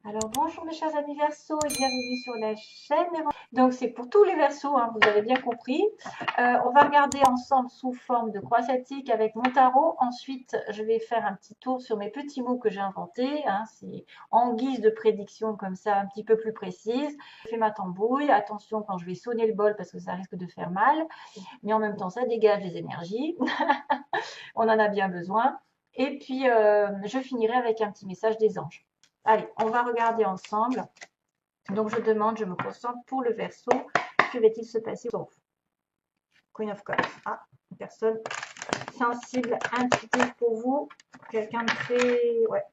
Alors bonjour mes chers amis Verseaux et bienvenue sur la chaîne. Donc c'est pour tous les Verseaux, hein, vous avez bien compris. On va regarder ensemble sous forme de croix celtique avec mon tarot. Ensuite, je vais faire un petit tour sur mes petits mots que j'ai inventés. Hein, c'est en guise de prédiction comme ça, un petit peu plus précise. Je fais ma tambouille. Attention quand je vais sonner le bol parce que ça risque de faire mal. Mais en même temps, ça dégage des énergies. On en a bien besoin. Et puis, je finirai avec un petit message des anges. Allez, on va regarder ensemble. Donc, je me concentre pour le Verseau. Que va-t-il se passer? Queen of Cups. Ah, une personne sensible, intuitive pour vous. Quelqu'un de très, ouais,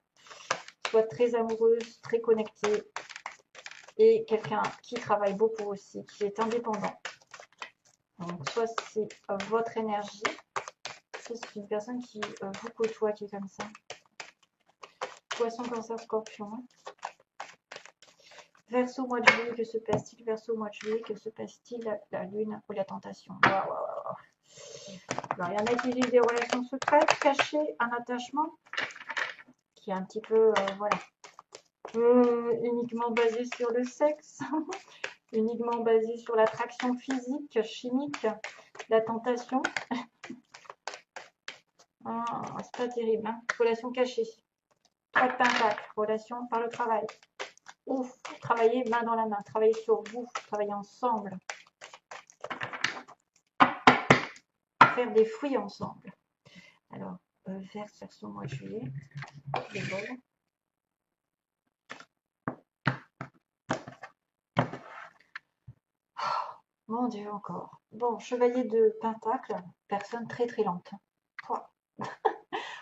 soit très amoureuse, très connectée. Et quelqu'un qui travaille beaucoup aussi, qui est indépendant. Donc, soit c'est votre énergie, c'est une personne qui vous côtoie, qui est comme ça. Poisson, cancer, scorpion. Verseau, mois de juillet, que se passe-t-il? Verseau, mois de juillet, que se passe-t-il? La lune ou la tentation. Waouh, waouh, waouh. Alors, il y en a qui vivent des relations secrètes, cachées, un attachement qui est un petit peu, voilà, uniquement basé sur le sexe, uniquement basé sur l'attraction physique, chimique, la tentation. Ah, c'est pas terrible, hein. Relation cachée. 3 de pentacles, relation par le travail. Ouf, travailler main dans la main, travailler sur vous, travailler ensemble. Faire des fruits ensemble. Alors, version mois de juillet. Les bols. Oh, mon Dieu, encore. Bon, chevalier de pentacle, personne très très lente.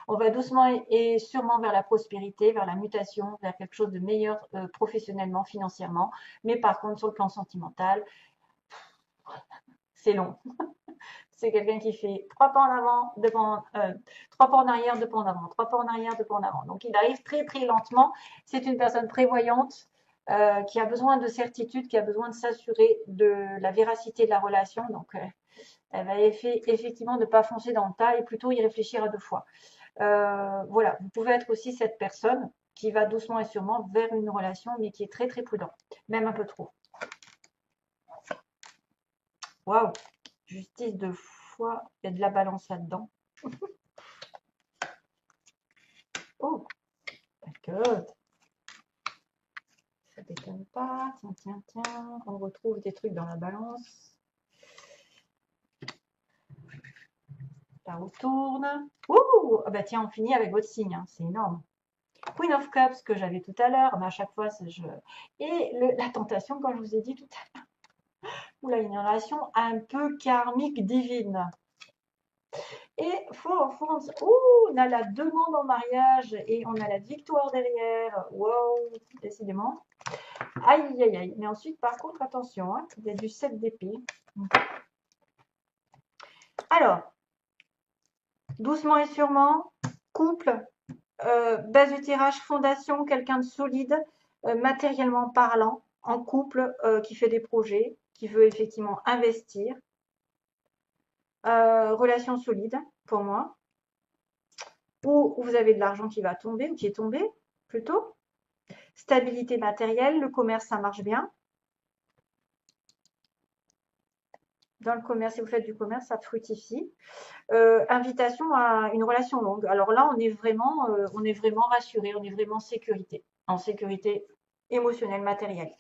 On va doucement et sûrement vers la prospérité, vers la mutation, vers quelque chose de meilleur professionnellement, financièrement. Mais par contre, sur le plan sentimental, c'est long. C'est quelqu'un qui fait 3 pas en avant, 3 pas en arrière, 2 pas en avant, 3 pas en arrière, 2 pas en avant. Donc il arrive très très lentement. C'est une personne prévoyante qui a besoin de certitude, qui a besoin de s'assurer de la véracité de la relation. Donc elle va effectivement ne pas foncer dans le tas et plutôt y réfléchir à 2 fois. Voilà, vous pouvez être aussi cette personne qui va doucement et sûrement vers une relation, mais qui est très très prudent, même un peu trop. Waouh, justice de foi, il y a de la balance là-dedans. Oh, d'accord. Ça déconne pas. Tiens, tiens, tiens. On retrouve des trucs dans la balance. La roue tourne. Ouh, ah bah tiens, on finit avec votre signe. Hein. C'est énorme. Queen of Cups que j'avais tout à l'heure, mais à chaque fois, je... Et la tentation, comme je vous ai dit tout à l'heure. Oula, une relation un peu karmique divine. Et on a la demande en mariage et on a la victoire derrière. Wow, décidément. Aïe, aïe, aïe. Mais ensuite, par contre, attention, hein, il y a du 7 d'épée. Alors, doucement et sûrement, couple, base du tirage, fondation, quelqu'un de solide, matériellement parlant, en couple, qui fait des projets, qui veut effectivement investir. Relation solide, pour moi. Ou vous avez de l'argent qui va tomber, ou qui est tombé, plutôt. Stabilité matérielle, le commerce, ça marche bien. Dans le commerce, si vous faites du commerce, ça fructifie. Invitation à une relation longue. Alors là, on est vraiment rassuré, on est vraiment en sécurité émotionnelle, matérielle.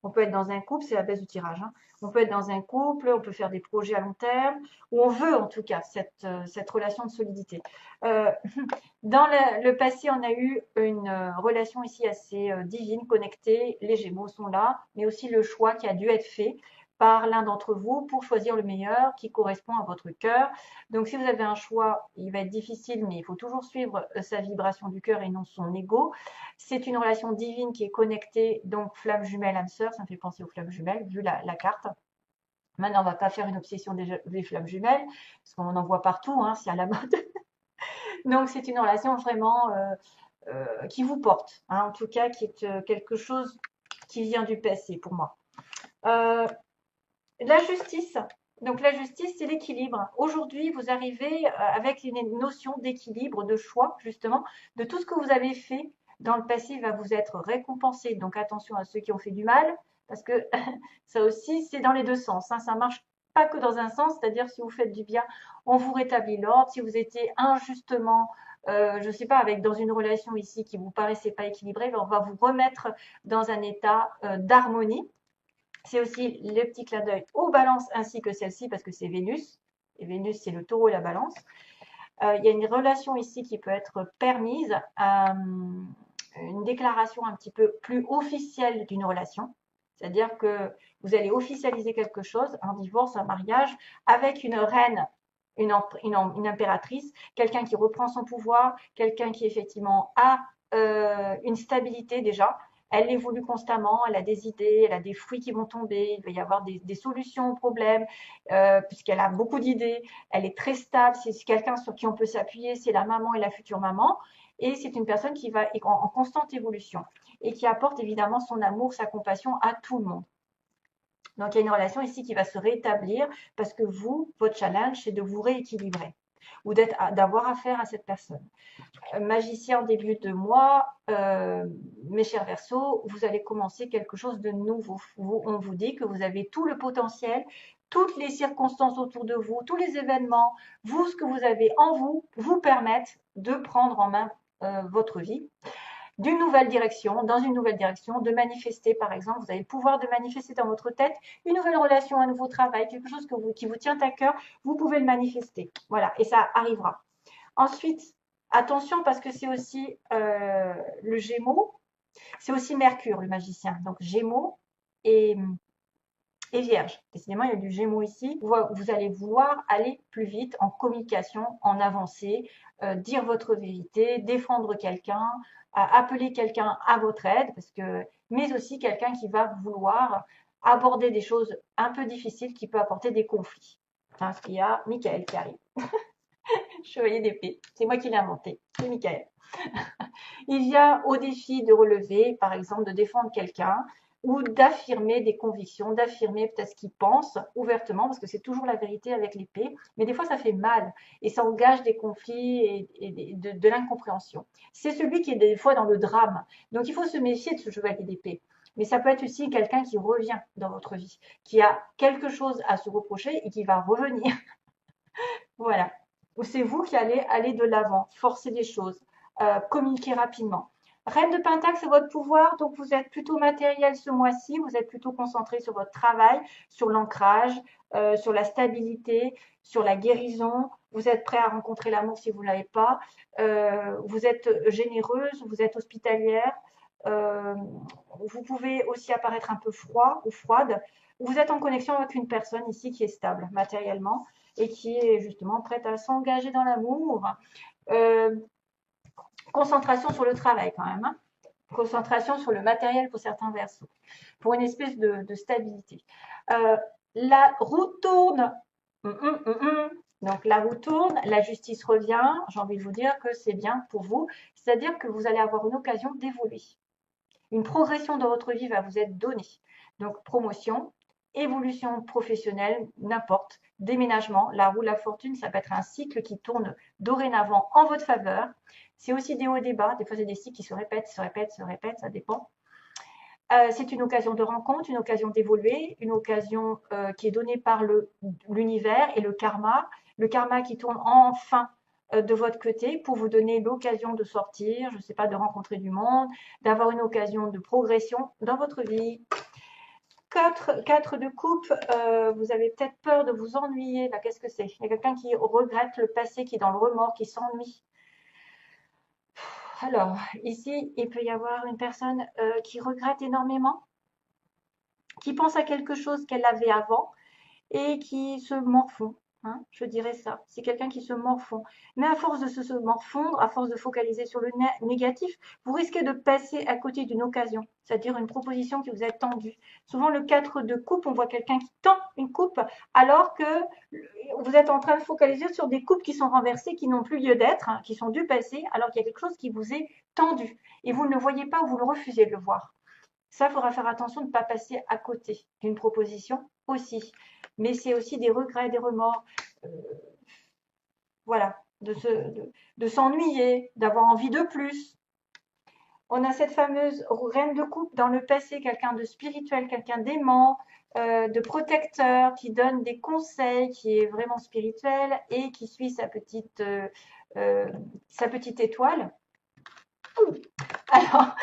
On peut être dans un couple, c'est la baisse du tirage. Hein. On peut être dans un couple, on peut faire des projets à long terme, ou on veut en tout cas cette relation de solidité. Dans le passé, on a eu une relation ici assez divine, connectée. Les Gémeaux sont là, mais aussi le choix qui a dû être fait par l'un d'entre vous pour choisir le meilleur qui correspond à votre cœur. Donc, si vous avez un choix, il va être difficile, mais il faut toujours suivre sa vibration du cœur et non son ego. C'est une relation divine qui est connectée, donc flamme jumelle, âme sœur, ça me fait penser aux flammes jumelles, vu la carte. Maintenant, on ne va pas faire une obsession des flammes jumelles, parce qu'on en voit partout, hein, c'est à la mode. Donc, c'est une relation vraiment qui vous porte, hein, en tout cas, qui est quelque chose qui vient du passé pour moi. La justice. Donc, la justice, c'est l'équilibre. Aujourd'hui, vous arrivez avec une notion d'équilibre, de choix, justement, de tout ce que vous avez fait, dans le passé va vous être récompensé. Donc attention à ceux qui ont fait du mal, parce que ça aussi, c'est dans les deux sens. Hein. Ça marche pas que dans un sens, c'est-à-dire si vous faites du bien, on vous rétablit l'ordre. Si vous étiez injustement, je ne sais pas, dans une relation ici qui vous paraissait pas équilibrée, ben, on va vous remettre dans un état d'harmonie. C'est aussi le petit clin d'œil aux balances ainsi que celle-ci parce que c'est Vénus. Et Vénus, c'est le taureau et la balance. Il y a une relation ici qui peut être permise, une déclaration un petit peu plus officielle d'une relation. C'est-à-dire que vous allez officialiser quelque chose, un divorce, un mariage, avec une reine, une impératrice, quelqu'un qui reprend son pouvoir, quelqu'un qui effectivement a une stabilité déjà. Elle évolue constamment, elle a des idées, elle a des fruits qui vont tomber, il va y avoir des solutions aux problèmes, puisqu'elle a beaucoup d'idées, elle est très stable, c'est quelqu'un sur qui on peut s'appuyer, c'est la maman et la future maman, et c'est une personne qui va en constante évolution et qui apporte évidemment son amour, sa compassion à tout le monde. Donc il y a une relation ici qui va se rétablir parce que vous, votre challenge, c'est de vous rééquilibrer ou d'avoir affaire à cette personne. Magicien en début de mois, mes chers Verseaux, vous allez commencer quelque chose de nouveau. On vous dit que vous avez tout le potentiel, toutes les circonstances autour de vous, tous les événements, vous, ce que vous avez en vous, vous permettent de prendre en main votre vie d'une nouvelle direction, dans une nouvelle direction, de manifester par exemple, vous avez le pouvoir de manifester dans votre tête une nouvelle relation, un nouveau travail, quelque chose qui vous tient à cœur, vous pouvez le manifester. Voilà, et ça arrivera. Ensuite, attention parce que c'est aussi le Gémeaux, c'est aussi Mercure, le magicien. Donc Gémeaux et Vierge. Décidément, il y a du Gémeaux ici. Vous allez vouloir aller plus vite en communication, en avancée, dire votre vérité, défendre quelqu'un, appeler quelqu'un à votre aide, mais aussi quelqu'un qui va vouloir aborder des choses un peu difficiles qui peut apporter des conflits. Parce qu'il y a Michael qui arrive. Chevalier d'épée. C'est moi qui l'ai inventé. C'est Michael. Il vient au défi de relever, par exemple, de défendre quelqu'un ou d'affirmer des convictions, d'affirmer peut-être ce qu'il pense ouvertement, parce que c'est toujours la vérité avec l'épée, mais des fois ça fait mal et ça engage des conflits et de l'incompréhension. C'est celui qui est des fois dans le drame. Donc il faut se méfier de ce chevalier d'épée. Mais ça peut être aussi quelqu'un qui revient dans votre vie, qui a quelque chose à se reprocher et qui va revenir. Voilà. Ou c'est vous qui allez aller de l'avant, forcer les choses, communiquer rapidement. Reine de Pentacle, c'est votre pouvoir, donc vous êtes plutôt matériel ce mois-ci, vous êtes plutôt concentré sur votre travail, sur l'ancrage, sur la stabilité, sur la guérison. Vous êtes prêt à rencontrer l'amour si vous ne l'avez pas. Vous êtes généreuse, vous êtes hospitalière. Euh, vous pouvez aussi apparaître un peu froid ou froide. Vous êtes en connexion avec une personne ici qui est stable matériellement et qui est justement prête à s'engager dans l'amour. Euh, concentration sur le travail quand même. Hein. Concentration sur le matériel pour certains versos. Pour une espèce de stabilité. La roue tourne. Donc la roue tourne, la justice revient. J'ai envie de vous dire que c'est bien pour vous. C'est-à-dire que vous allez avoir une occasion d'évoluer. Une progression dans votre vie va vous être donnée. Donc promotion, évolution professionnelle, n'importe, déménagement, la roue de la fortune, ça peut être un cycle qui tourne dorénavant en votre faveur. C'est aussi des hauts et des bas, des fois c'est des cycles qui se répètent, ça dépend. C'est une occasion de rencontre, une occasion d'évoluer, une occasion qui est donnée par l'univers et le karma qui tourne enfin de votre côté pour vous donner l'occasion de sortir, je ne sais pas, de rencontrer du monde, d'avoir une occasion de progression dans votre vie. 4 de coupe, vous avez peut-être peur de vous ennuyer. Là, qu'est-ce que c'est? Il y a quelqu'un qui regrette le passé, qui est dans le remords, qui s'ennuie. Alors, ici, il peut y avoir une personne qui regrette énormément, qui pense à quelque chose qu'elle avait avant et qui se morfond. Hein, je dirais ça. C'est quelqu'un qui se morfond. Mais à force de se morfondre, à force de focaliser sur le négatif, vous risquez de passer à côté d'une occasion, c'est-à-dire une proposition qui vous est tendue. Souvent, le 4 de coupe, on voit quelqu'un qui tend une coupe alors que vous êtes en train de focaliser sur des coupes qui sont renversées, qui n'ont plus lieu d'être, hein, qui sont du passé, alors qu'il y a quelque chose qui vous est tendu. Et vous ne le voyez pas ou vous le refusez de le voir. Ça, il faudra faire attention de ne pas passer à côté d'une proposition aussi. Mais c'est aussi des regrets, des remords. Voilà, de s'ennuyer, d'avoir envie de plus. On a cette fameuse reine de coupe dans le passé, quelqu'un de spirituel, quelqu'un d'aimant, de protecteur, qui donne des conseils, qui est vraiment spirituel et qui suit sa petite étoile. Alors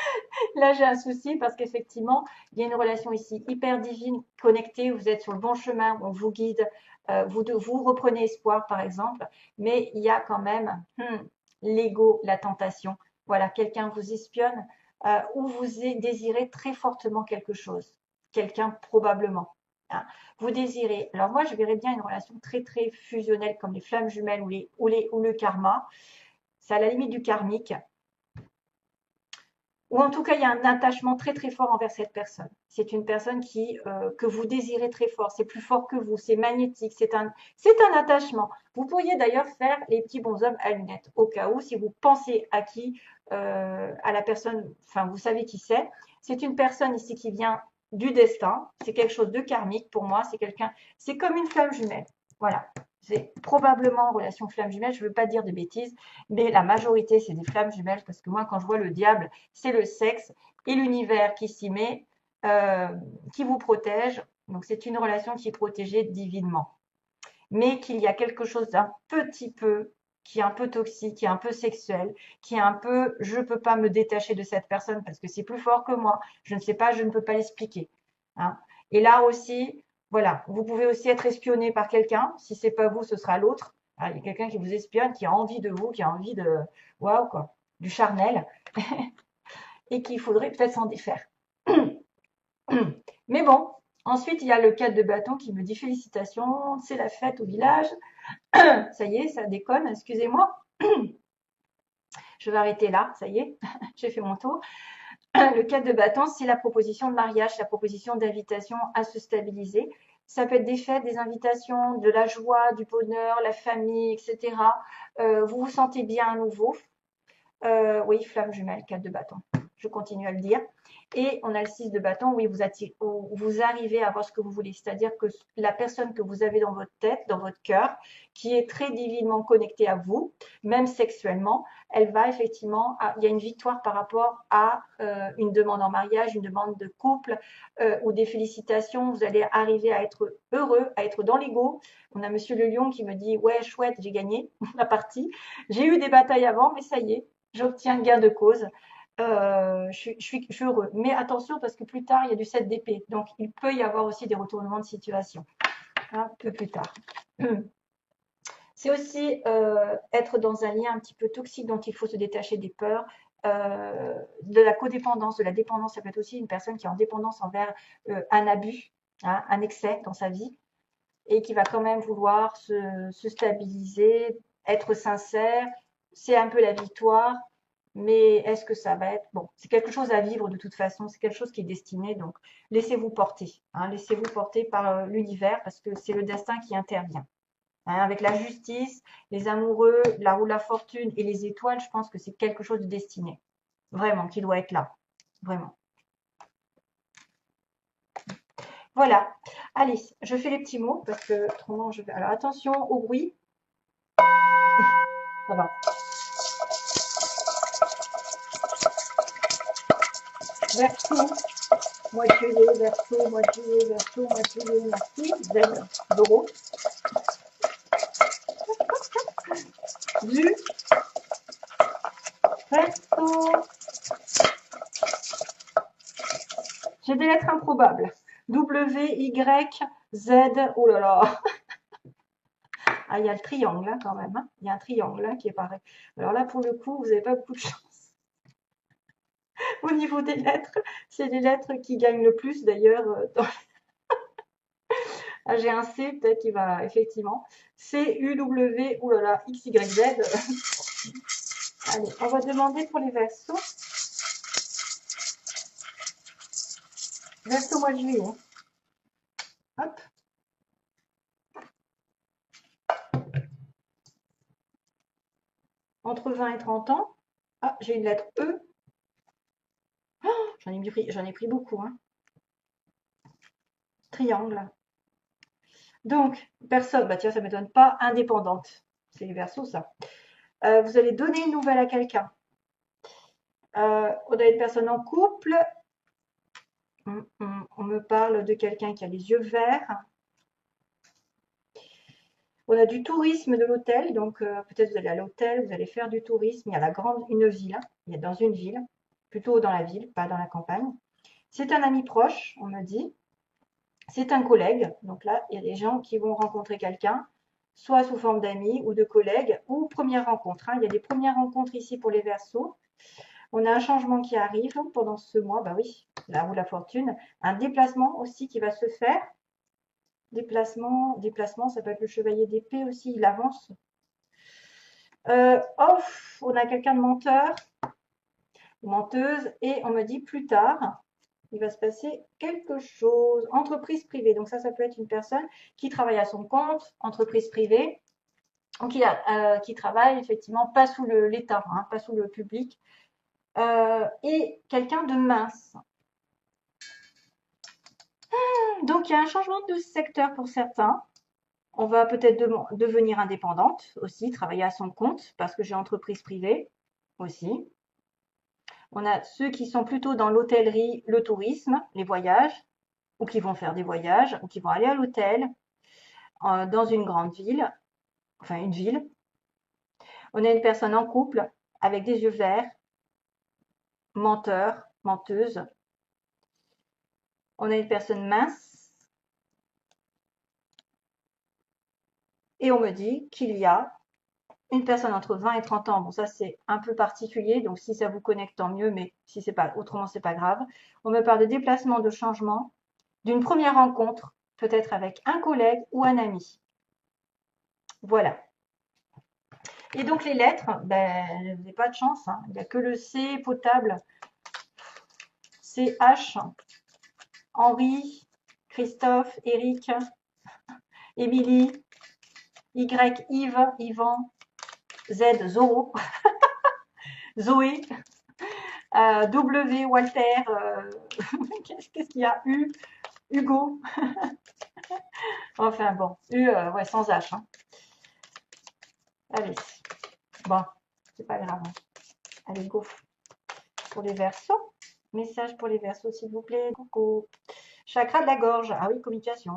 là, j'ai un souci parce qu'effectivement, il y a une relation ici hyper divine, connectée, vous êtes sur le bon chemin, on vous guide, vous reprenez espoir par exemple, mais il y a quand même l'ego, la tentation. Voilà, quelqu'un vous espionne ou vous désirez très fortement quelque chose, quelqu'un probablement. Hein. Vous désirez. Alors moi, je verrais bien une relation très très fusionnelle comme les flammes jumelles ou le karma. C'est à la limite du karmique ou en tout cas, il y a un attachement très très fort envers cette personne. C'est une personne que vous désirez très fort. C'est plus fort que vous. C'est magnétique. C'est un attachement. Vous pourriez d'ailleurs faire les petits bonshommes à lunettes au cas où, si vous pensez à la personne, enfin, vous savez qui c'est. C'est une personne ici qui vient du destin. C'est quelque chose de karmique pour moi. C'est comme une flamme jumelle. Voilà. C'est probablement en relation flamme jumelle. Je ne veux pas dire de bêtises, mais la majorité, c'est des flammes jumelles parce que moi, quand je vois le diable, c'est le sexe et l'univers qui s'y met, qui vous protège. Donc c'est une relation qui est protégée divinement. Mais qu'il y a quelque chose d'un petit peu, qui est un peu toxique, qui est un peu sexuel, qui est un peu, je ne peux pas me détacher de cette personne parce que c'est plus fort que moi. Je ne sais pas, je ne peux pas l'expliquer. Hein. Et là aussi, voilà, vous pouvez aussi être espionné par quelqu'un. Si c'est pas vous, ce sera l'autre. Il y a quelqu'un qui vous espionne, qui a envie de vous, qui a envie de, waouh quoi, du charnel et qu'il faudrait peut-être s'en défaire. Mais bon, ensuite, il y a le 4 de bâton qui me dit félicitations, c'est la fête au village. Ça y est, ça déconne, excusez-moi. Je vais arrêter là, ça y est, j'ai fait mon tour. Le 4 de bâton, c'est la proposition de mariage, la proposition d'invitation à se stabiliser. Ça peut être des fêtes, des invitations, de la joie, du bonheur, la famille, etc. Vous vous sentez bien à nouveau. Oui, flamme jumelle, 4 de bâton. Je continue à le dire. Et on a le 6 de bâton, oui, vous arrivez à voir ce que vous voulez. C'est-à-dire que la personne que vous avez dans votre tête, dans votre cœur, qui est très divinement connectée à vous, même sexuellement, elle va effectivement, il y a une victoire par rapport à une demande en mariage, une demande de couple ou des félicitations. Vous allez arriver à être heureux, à être dans l'ego. On a Monsieur le Lion qui me dit, ouais, chouette, j'ai gagné la partie. J'ai eu des batailles avant, mais ça y est, j'obtiens gain de cause. Je suis heureux. Mais attention, parce que plus tard, il y a du 7 d'épée. Donc, il peut y avoir aussi des retournements de situation. Un peu plus tard. C'est aussi être dans un lien un petit peu toxique, donc il faut se détacher des peurs, de la codépendance, de la dépendance. Ça peut être aussi une personne qui est en dépendance envers un abus, hein, un excès dans sa vie, et qui va quand même vouloir se stabiliser, être sincère. C'est un peu la victoire, mais est-ce que ça va être bon? C'est quelque chose à vivre de toute façon, c'est quelque chose qui est destiné, donc laissez-vous porter, hein, laissez-vous porter par l'univers parce que c'est le destin qui intervient. Hein, avec la justice, les amoureux, la roue de la fortune et les étoiles, je pense que c'est quelque chose de destiné, vraiment, qui doit être là, vraiment. Voilà. Allez, je fais les petits mots parce que autrement je vais. Alors attention au bruit. Ça va. Verso, moitié verso, moitié verso, moitié merci. Z, Doro. Du, verso. J'ai des lettres improbables. W, Y, Z. Oh là là. Ah, il y a le triangle hein, quand même. Hein. Il y a un triangle hein, qui est pareil. Alors là, pour le coup, vous n'avez pas beaucoup de chance. Au niveau des lettres, c'est les lettres qui gagnent le plus d'ailleurs. Ah, j'ai un C peut-être qui va effectivement. C, U, W, oh là là, X, Y, Z. Allez, on va demander pour les versos. Verso mois de juillet. Hop. Entre 20 et 30 ans. Ah, j'ai une lettre E. Oh, j'en ai pris beaucoup. Hein. Triangle. Donc, personne, bah tiens, ça ne m'étonne pas, indépendante. C'est les versos, ça. Vous allez donner une nouvelle à quelqu'un. On a une personne en couple. On me parle de quelqu'un qui a les yeux verts. On a du tourisme de l'hôtel, donc peut-être vous allez à l'hôtel, vous allez faire du tourisme. Il y a une ville, il y a dans une ville, plutôt dans la ville, pas dans la campagne. C'est un ami proche, on me dit. C'est un collègue, donc là, il y a des gens qui vont rencontrer quelqu'un, soit sous forme d'amis ou de collègues, ou première rencontre. Il y a des premières rencontres ici pour les Verseaux. On a un changement qui arrive pendant ce mois, bah oui, la roue de la fortune. Un déplacement aussi qui va se faire. Déplacement, ça peut être le chevalier d'épée aussi, il avance. On a quelqu'un de menteur, menteuse, et on me dit plus tard, il va se passer quelque chose. Entreprise privée, donc ça peut être une personne qui travaille à son compte, entreprise privée, qui travaille effectivement pas sous l'État, pas sous le public, et quelqu'un de mince. Donc il y a un changement de secteur pour certains. On va peut-être devenir indépendante aussi, travailler à son compte, parce que j'ai entreprise privée aussi. On a ceux qui sont plutôt dans l'hôtellerie, le tourisme, les voyages, ou qui vont faire des voyages, ou qui vont aller à l'hôtel, dans une grande ville, enfin une ville. On a une personne en couple, avec des yeux verts, menteur, menteuse. On a une personne mince. Et on me dit qu'il y a une personne entre 20 et 30 ans. Bon, ça c'est un peu particulier, donc si ça vous connecte, tant mieux, mais si c'est pas, autrement c'est pas grave. On me parle de déplacement, de changement, d'une première rencontre, peut-être avec un collègue ou un ami. Voilà. Et donc les lettres, ben, vous n'avez pas de chance, il n'y a que le C potable, CH, Henri, Christophe, Eric, Émilie, Y, Yves, Yvan, Z, Zoro, Zoé, W, Walter, qu'est-ce qu'il y a, U, Hugo, enfin bon, U, ouais, sans H. Allez, bon, c'est pas grave. Allez, go pour les Verseaux. Message pour les Verseaux, s'il vous plaît. Coucou. Chakra de la gorge. Ah oui, communication.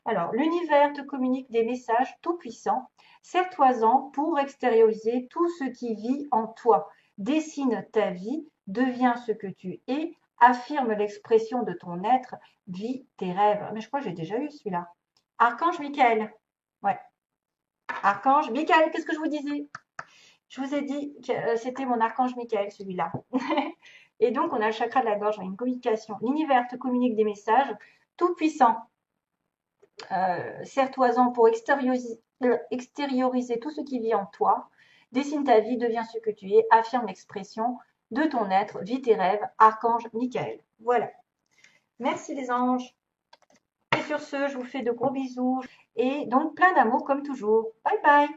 Alors, l'univers te communique des messages tout-puissants. Serre-toi-en pour extérioriser tout ce qui vit en toi. Dessine ta vie, deviens ce que tu es, affirme l'expression de ton être, vis tes rêves. Mais je crois que j'ai déjà eu celui-là. Archange Michael. Ouais. Archange Michael, qu'est-ce que je vous disais? Je vous ai dit que c'était mon archange Michael, celui-là. Et donc, on a le chakra de la gorge, une communication. L'univers te communique des messages tout puissants. Serre-toi-en pour extérioriser tout ce qui vit en toi. Dessine ta vie, deviens ce que tu es, affirme l'expression de ton être, vis tes rêves, archange Michael. Voilà. Merci les anges. Et sur ce, je vous fais de gros bisous et donc plein d'amour comme toujours. Bye bye.